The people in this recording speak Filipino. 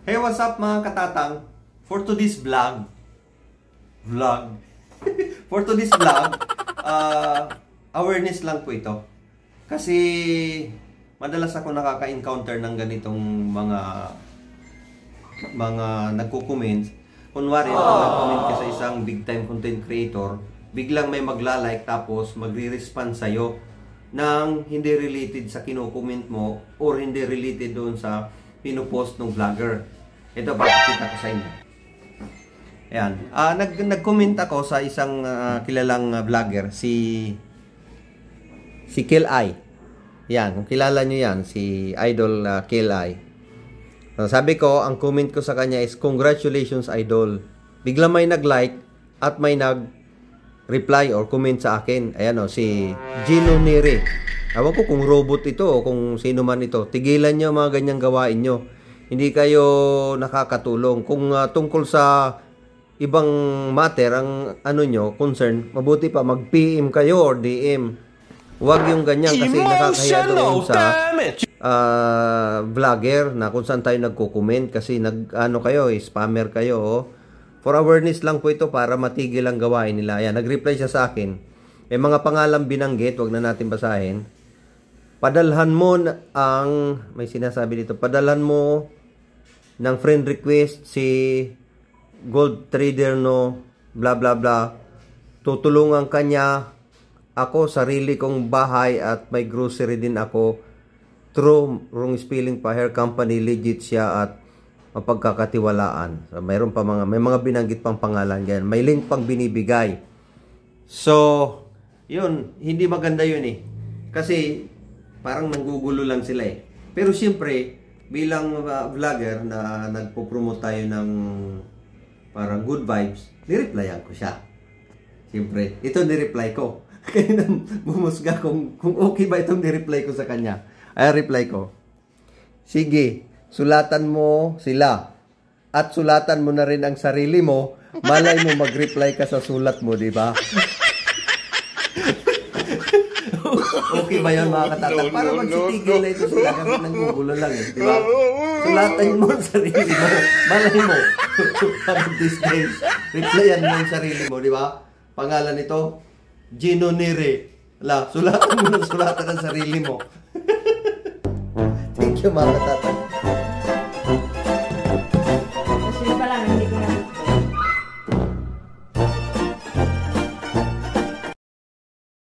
Hey, what's up mga katatang? For today's vlog, awareness lang po ito. Kasi madalas ako nakaka-encounter ng ganitong mga nagko-comment. Kunwari, nag-comment ka sa isang big time content creator, biglang may magla-like tapos magre-respond sa'yo ng hindi related sa kino-comment mo or hindi related doon sa pinopost ng vlogger. Ito, pakikita ko sa inyo. Ayan. Nag-comment ako sa isang kilalang vlogger, si Kill-Eye. Yan, kung kilala nyo yan, si Idol Kill-Eye. Sabi ko, ang comment ko sa kanya is, congratulations Idol. Bigla may nag-like at may nag-reply or comment sa akin. Ayan o, si Gino Neri. Ewan ko kung robot ito o kung sino man ito. Tigilan nyo mga ganyang gawain nyo. Hindi kayo nakakatulong. Kung tungkol sa ibang matter, ang ano nyo, concern, mabuti pa mag-PM kayo or DM. Huwag yung ganyan kasi nakakahiya doon sa vlogger na kung saan tayo nagko-comment kasi kayo, spammer kayo. Oh. For awareness lang po ito para matigil ang gawain nila. Ayan, nag-reply siya sa akin. May mga pangalan binanggit, wag na natin basahin. Padalhan mo may sinasabi dito, padalhan mo ng friend request si gold trader no, bla bla bla. Tutulungan kanya ako, sarili kong bahay at may grocery din ako. True, wrong spelling pa, hair company, legit siya at mapagkakatiwalaan. So, may mga binanggit pang pangalan yan. May link pang binibigay. So, yun, hindi maganda yun eh. Kasi, parang nanggugulo lang sila eh. Pero siyempre, bilang vlogger na nagpo-promote tayo ng parang good vibes, nireplyan ko siya. Siyempre, ito nireply ko. Kaya nang bumusga kung okay ba itong nireply ko sa kanya. Ay, reply ko. Sige, sulatan mo sila. At sulatan mo na rin ang sarili mo. Malay mo mag-reply ka sa sulat mo, di ba? Okay ba yan mga katatang? Para magsitigil na ito sila kasi nanggugulo lang eh, di ba? Sulatan mo ang sarili mo. Malay mo. Parang these days, replyan mo ang sarili mo, di ba? Pangalan nito, Gino Neri. Sulatan mo ng sulatan ang sarili mo. Thank you mga katatang.